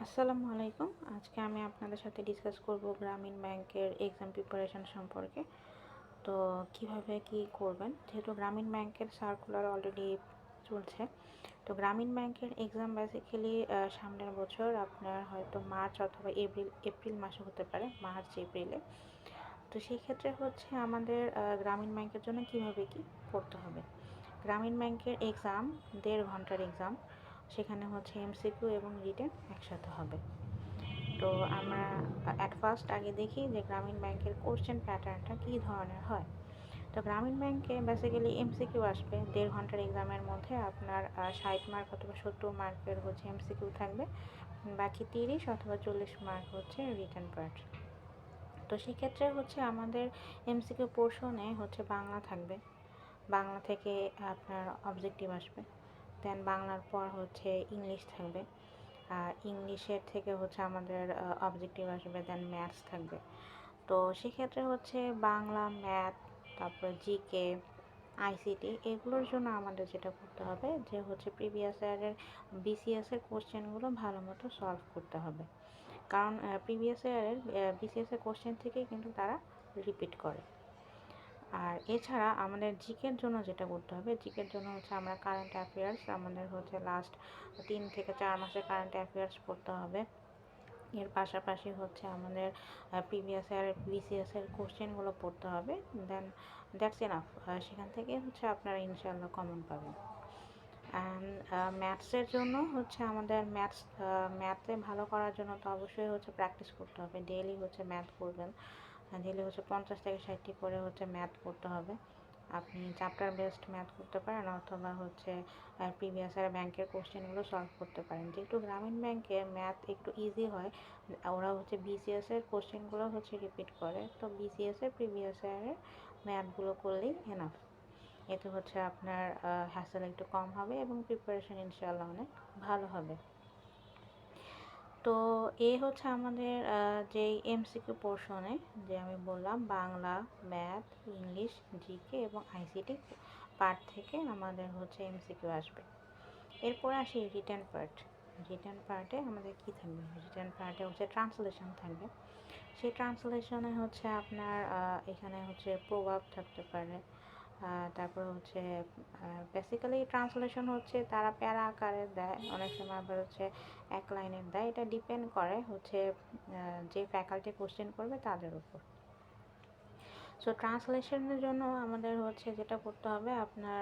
আসসালামু আলাইকুম। আজকে আমি আপনাদের সাথে ডিসকাস করব গ্রামীণ ব্যাংকের এক্সাম প্রিপারেশন সম্পর্কে। তো কিভাবে কি করবেন, যেহেতু গ্রামীণ ব্যাংকের সার্কুলার অলরেডি চলছে। তো গ্রামীণ ব্যাংকের এক্সাম বেসিক্যালি সামনের বছর আপনার হয়তো মার্চ অথবা এপ্রিল মাসে হতে পারে, মার্চ এপ্রিলে। তো সেই ক্ষেত্রে হচ্ছে আমাদের গ্রামীণ ব্যাংকের জন্য কিভাবে কি পড়তে হবে। গ্রামীণ ব্যাংকের এক্সাম 1.5 ঘন্টার এক্সাম, সেখানে হচ্ছে এমসিকিউ এবং রিটেন একসাথে হবে। তো আমরা অ্যাট ফার্স্ট আগে দেখি যে গ্রামীণ ব্যাংকের কোশ্চেন প্যাটার্নটা কী ধরনের হয়। তো গ্রামীণ ব্যাংকে বেসিক্যালি এমসিকিউ আসবে 1.5 ঘন্টার এক্সামের মধ্যে আপনার 60 মার্ক অথবা 70 মার্কের হচ্ছে এমসিকিউ থাকবে, বাকি 30 অথবা 40 মার্ক হচ্ছে রিটেন পার্ট। তো সেক্ষেত্রে হচ্ছে আমাদের এমসিকিউ পোর্শনে হচ্ছে বাংলা থাকবে, বাংলা থেকে আপনার অবজেক্টিভ আসবে, দেন বাংলার পর হচ্ছে ইংলিশ থাকবে, আর ইংলিশের থেকে হচ্ছে আমাদের অবজেক্টিভ আসবে, দেন ম্যাথস থাকবে। তো সেক্ষেত্রে হচ্ছে বাংলা, ম্যাথ, তারপর জিকে, আইসিটি এগুলোর জন্য আমাদের যেটা করতে হবে যে হচ্ছে প্রিভিয়াস ইয়ারের বিসিএসের কোশ্চেনগুলো ভালো মতো সলভ করতে হবে, কারণ প্রিভিয়াস ইয়ারের বিসিএসের কোশ্চেন থেকেই কিন্তু তারা রিপিট করে। আর এছাড়া আমাদের জিকের জন্য যেটা করতে হবে, জিকের জন্য হচ্ছে আমরা কারেন্ট অ্যাফেয়ার্স আমাদের হচ্ছে লাস্ট 3 থেকে 4 মাসের কারেন্ট অ্যাফেয়ার্স পড়তে হবে। এর পাশাপাশি হচ্ছে আমাদের প্রিভিয়াস ইয়ার বিসিএসের কোশ্চেনগুলো পড়তে হবে, দেন দ্যাটস এনাফ। সেখান থেকে হচ্ছে আপনারা ইনশাআল্লাহ কমন পাবেন। অ্যান্ড ম্যাথসের জন্য হচ্ছে আমাদের ম্যাথে ভালো করার জন্য তো অবশ্যই হচ্ছে প্র্যাকটিস করতে হবে, ডেইলি হচ্ছে ম্যাথ করবেন, ডেইলি হচ্ছে 50 থেকে 60টি করে হচ্ছে ম্যাথ করতে হবে। আপনি চ্যাপ্টার বেসড ম্যাথ করতে পারেন অথবা হচ্ছে প্রিভিয়াস ইয়ার ব্যাংকের কোশ্চেনগুলো সলভ করতে পারেন। যেহেতু গ্রামীণ ব্যাংকে ম্যাথ একটু ইজি হয়, ওরা হচ্ছে বিসিএসের কোশ্চেনগুলো হচ্ছে রিপিট করে, তো বিসিএসের প্রিভিয়াস ইয়ারের ম্যাথগুলো করলেই এনাফ। এতে হচ্ছে আপনার হ্যাসেল একটু কম হবে এবং প্রিপারেশন ইনশাআল্লাহ অনেক ভালো হবে। তো হচ্ছে আমাদের যেই এমসিকিউ পোর্শনে যে আমি বললাম বাংলা, ম্যাথ, ইংলিশ, জিকে এবং আইসিটি পার্ট থেকে আমাদের হচ্ছে এমসিকিউ আসবে। এরপরে আসি রিটেন পার্ট। রিটেন পার্টে আমাদের কি থাকবে, রিটেন পার্টে হচ্ছে ট্রান্সলেশন থাকবে। সেই ট্রান্সলেশনে হচ্ছে আপনার এখানে হচ্ছে প্রভাব থাকতে পারে, তারপর হচ্ছে বেসিক্যালি ট্রান্সলেশন হচ্ছে তারা প্যারা আকারে দেয়, অনেক সময় আবার হচ্ছে এক লাইনের দেয়, এটা ডিপেন্ড করে হচ্ছে যে ফ্যাকাল্টি কোশ্চেন করবে তাদের উপর। সো ট্রান্সলেশনের জন্য আমাদের হচ্ছে যেটা করতে হবে আপনার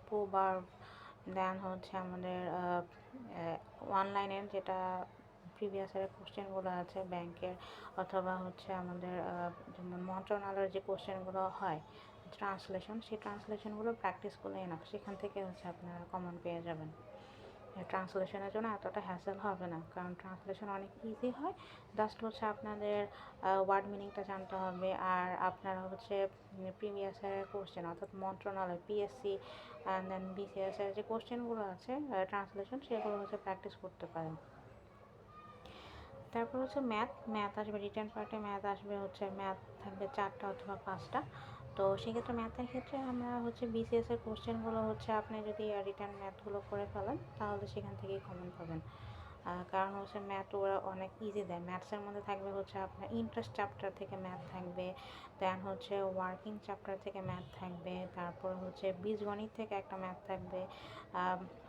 প্রোভার্ব, দেন হচ্ছে আমাদের অনলাইনের যেটা প্রিভিয়াস ইয়ারের কোশ্চেনগুলো আছে ব্যাংকের, অথবা হচ্ছে আমাদের যেমন মন্ত্রণালয়ের যে কোশ্চেনগুলো হয় ট্রান্সলেশন, সেই ট্রান্সলেশনগুলো প্র্যাকটিস করলে এনাফ, সেখান থেকে হচ্ছে আপনারা কমন পেয়ে যাবেন। ট্রান্সলেশনের জন্য এতটা হ্যাসেল হবে না, কারণ ট্রান্সলেশন অনেক ইজি হয়, জাস্ট হচ্ছে আপনাদের ওয়ার্ড মিনিংটা জানতে হবে, আর আপনারা হচ্ছে প্রিভিয়াস ইয়ারের কোশ্চেন অর্থাৎ মন্ত্রণালয়, পিএসসি অ্যান্ড দেন বিসিএস এর যে কোশ্চেনগুলো আছে ট্রান্সলেশন, সেগুলো হচ্ছে প্র্যাকটিস করতে পারেন। তারপর হচ্ছে ম্যাথ আসবে, রিটেন পার্টে ম্যাথ আসবে, হচ্ছে ম্যাথ থাকবে 4টা অথবা 5টা। তো সেক্ষেত্রে ম্যাথের ক্ষেত্রে আমরা হচ্ছে বিসিএস এর কোশ্চেনগুলো হচ্ছে আপনি যদি রিটেন ম্যাথগুলো করে ফেলেন তাহলে সেখান থেকেই কমন পাবেন, কারণ হচ্ছে ম্যাথ ওরা অনেক ইজি দেয়। ম্যাথসের মধ্যে থাকবে হচ্ছে আপনার ইন্টারেস্ট চ্যাপ্টার থেকে ম্যাথ থাকবে, দেন হচ্ছে ওয়ার্কিং চ্যাপ্টার থেকে ম্যাথ থাকবে, তারপর হচ্ছে বীজগণিত থেকে একটা ম্যাথ থাকবে,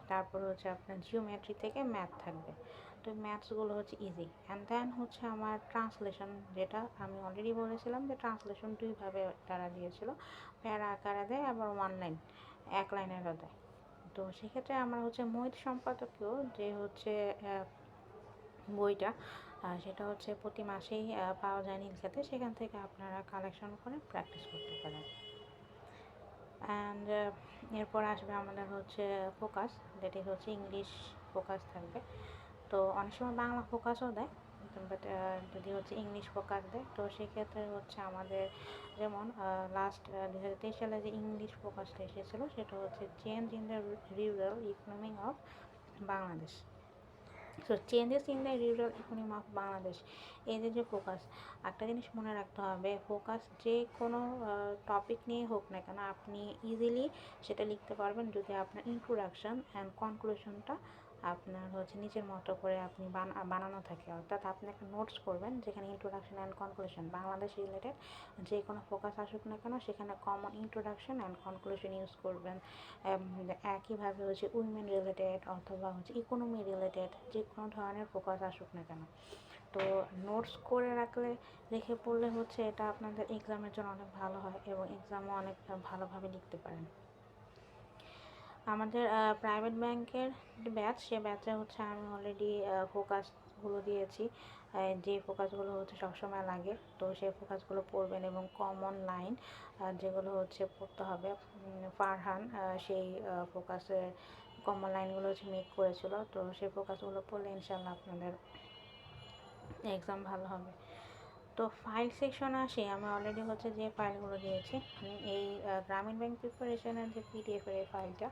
তারপর হচ্ছে আপনার জিওমেট্রি থেকে ম্যাথ থাকবে। তো ম্যাথসগুলো হচ্ছে ইজি। অ্যান্ড দেন হচ্ছে আমার ট্রান্সলেশন, যেটা আমি অলরেডি বলেছিলাম যে ট্রান্সলেশন দুইভাবে তারা দিয়েছিল, প্যারা আকারে দেয় আবার ওয়ান লাইন, এক লাইনেরও দেয়। তো সেক্ষেত্রে আমার হচ্ছে মহিত সম্পাদকীয় যে হচ্ছে বইটা, সেটা হচ্ছে প্রতি মাসেই পাওয়া যায় নীলক্ষেতে, সেখান থেকে আপনারা কালেকশন করে প্র্যাকটিস করতে পারেন। অ্যান্ড এরপর আসবে আমাদের হচ্ছে ফোকাস, যেটি হচ্ছে ইংলিশ ফোকাস থাকবে। তো অনেক সময় বাংলা ফোকাসও দেয়, বাট যদি হচ্ছে ইংলিশ ফোকাস দেয় তো সেক্ষেত্রে হচ্ছে আমাদের যেমন লাস্ট 2023 সালে যে ইংলিশ ফোকাসটা এসেছিলো সেটা হচ্ছে change in the rural economy of Bangladesh. So changes in the rural economy of Bangladesh, এই যে ফোকাস, একটা জিনিস মনে রাখতে হবে, ফোকাস যে কোনো টপিক নিয়ে হোক না কেন আপনি ইজিলি সেটা লিখতে পারবেন যদি আপনার ইন্ট্রোডাকশন অ্যান্ড কনক্লুশনটা আপনার হচ্ছে নিজের মতো করে আপনি বানানো থাকে, অর্থাৎ আপনি একটা নোটস করবেন যেখানে introduction and conclusion Bangladesh related যে কোনো ফোকাস আসুক না কেন সেখানে common introduction and conclusion use করবেন। একইভাবে হচ্ছে উইমেন রিলেটেড অথবা হচ্ছে ইকোনমি রিলেটেড যে কোনো ধরনের ফোকাস আসুক না কেন, তো নোটস করে রেখে পড়লে হচ্ছে এটা আপনাদের এক্সামের জন্য অনেক ভালো হয় এবং এক্সামও অনেক ভালোভাবে লিখতে পারেন। আমাদের প্রাইভেট ব্যাংকের ব্যাচ, সে ব্যাচে হচ্ছে আমি অলরেডি ফোকাসগুলো দিয়েছি, যে ফোকাসগুলো হচ্ছে সবসময় লাগে, তো সেই ফোকাসগুলো পড়বেন এবং কমন লাইন যেগুলো হচ্ছে পড়তে হবে। ফারহান সেই ফোকাসের কমন লাইনগুলো হচ্ছে মেক করেছিল, তো সেই ফোকাসগুলো পড়লে ইনশাল্লাহ আপনাদের এক্সাম ভালো হবে। তো ফাইল সেকশনে আসি, আমি অলরেডি হচ্ছে যে ফাইলগুলো দিয়েছি এই গ্রামীণ ব্যাংক প্রিপারেশনের যে পিডিএফের এই ফাইলটা,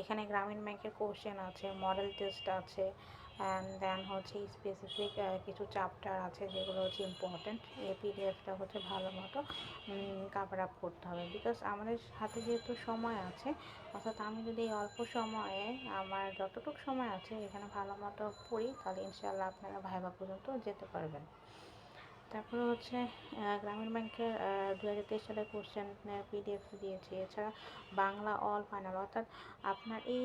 এখানে গ্রামীণ ব্যাংকের কোশ্চেন আছে, মডেল টেস্ট আছে, অ্যান্ড দেন হচ্ছে স্পেসিফিক কিছু চ্যাপ্টার আছে যেগুলো হচ্ছে ইম্পর্টেন্ট। এই পিডিএফটা হচ্ছে ভালো মতো কভার আপ করতে হবে, বিকজ আমাদের হাতে যেহেতু সময় আছে, অর্থাৎ আমি যদি এই অল্প সময়ে আমার যতটুকু সময় আছে এখানে ভালো মতো পড়ি তাহলে ইনশাআল্লাহ আপনারা ভাইভা পর্যন্ত যেতে পারবেন। তারপরে হচ্ছে গ্রামীণ ব্যাংকের 2023 সালের কোশ্চেনের পিডিএফ দিয়েছি। এছাড়া বাংলা অল ফাইনাল, অর্থাৎ আপনার এই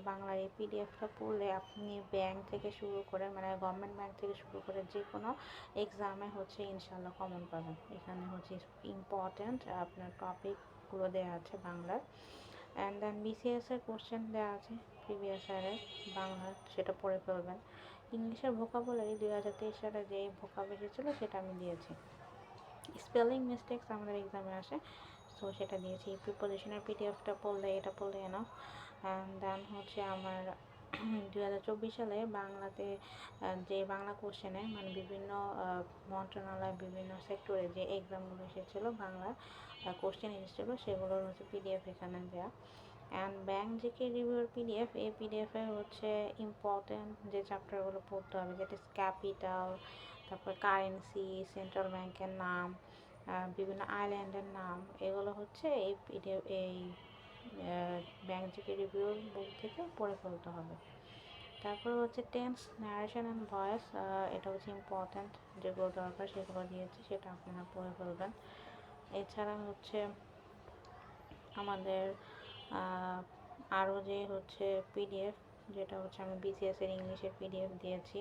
বাংলার এই পিডিএফটা পড়লে আপনি ব্যাংক থেকে শুরু করে মানে গভর্নমেন্ট ব্যাংক থেকে শুরু করে যে কোনো এক্সামে হচ্ছে ইনশাল্লাহ কমন পাবেন। এখানে হচ্ছে ইম্পর্ট্যান্ট আপনার টপিকগুলো দেওয়া আছে বাংলার, অ্যান্ড দেন বিসিএস এর কোশ্চেন দেওয়া আছে প্রিভিয়াস ইয়ারের বাংলার, সেটা পড়ে ফেলবেন। ইংলিশের ভোকাবুলারি 2023 সালে যে ভোকাবুলারি ছিল সেটা আমি দিয়েছি। স্পেলিং মিস্টেক্স আমাদের এক্সামে আসে, সো সেটা দিয়েছি। প্রিপোজিশনের পিডিএফটা পড়লে এনাফ। অ্যান্ড দেন হচ্ছে আমার 2024 সালে বাংলাতে যে বাংলা কোশ্চেনে মানে বিভিন্ন মন্ত্রণালয় বিভিন্ন সেক্টরে যে এক্সামগুলো এসেছিলো বাংলা কোশ্চেন এসেছিলো সেগুলোর হচ্ছে পিডিএফ এখানে দেওয়া। অ্যান্ড ব্যাংক জিকে রিভিউর পিডিএফ, এই পিডিএফে হচ্ছে ইম্পর্টেন্ট যে চ্যাপ্টারগুলো পড়তে হবে, যেটা ক্যাপিটাল, তারপর কারেন্সি, সেন্ট্রাল ব্যাংকের নাম, বিভিন্ন আইল্যান্ডের নাম, এগুলো হচ্ছে এই পিডিএফ এই ব্যাংক জিকে রিভিউর বই থেকে পড়ে ফেলতে হবে। তারপর হচ্ছে টেন্স, ন্যারেশন অ্যান্ড ভয়েস, এটা হচ্ছে ইম্পর্টেন্ট যেগুলো দরকার সেগুলো দিয়েছি, সেটা আপনারা পড়ে ফেলবেন। এছাড়া হচ্ছে আমাদের আরও যে হচ্ছে পিডিএফ, যেটা হচ্ছে আমি বিসিএস এর ইংলিশের পিডিএফ দিয়েছি,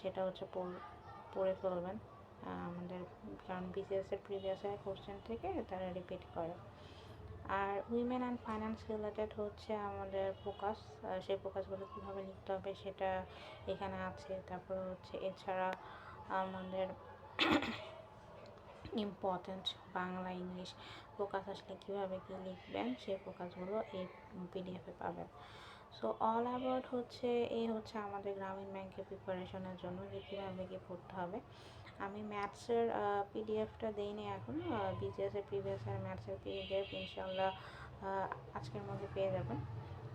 সেটা হচ্ছে পড়ে ফেলবেন আমাদের, কারণ বিসিএস এর প্রিভিয়াস ইয়ার কোশ্চেন থেকে তারা রিপিট করে। আর উইমেন অ্যান্ড ফাইন্যান্স রিলেটেড হচ্ছে আমাদের ফোকাস, সেই ফোকাসগুলো কীভাবে লিখতে হবে সেটা এখানে আছে। তারপর হচ্ছে এছাড়া আমাদের ইম্পর্টেন্ট বাংলা ইংলিশ ফোকাস আসলে কীভাবে কী লিখবেন সেই ফোকাসগুলো এই পিডিএফে পাবেন। সো অল অ্যাবাউট হচ্ছে এই হচ্ছে আমাদের গ্রামীণ ব্যাংকের প্রিপারেশনের জন্য যে কীভাবে কী পড়তে হবে। আমি ম্যাথসের পিডিএফটা দিইনি এখন, বিসিএসের প্রিভিয়াস ইয়ার ম্যাথসের পিডিএফ ইনশাল্লাহ আজকের মধ্যে পেয়ে যাবেন।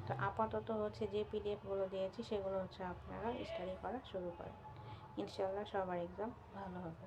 তো আপাতত হচ্ছে যে পিডিএফগুলো দিয়েছি সেগুলো হচ্ছে আপনারা স্টাডি করা শুরু করেন, ইনশাল্লাহ সবার এক্সাম ভালো হবে।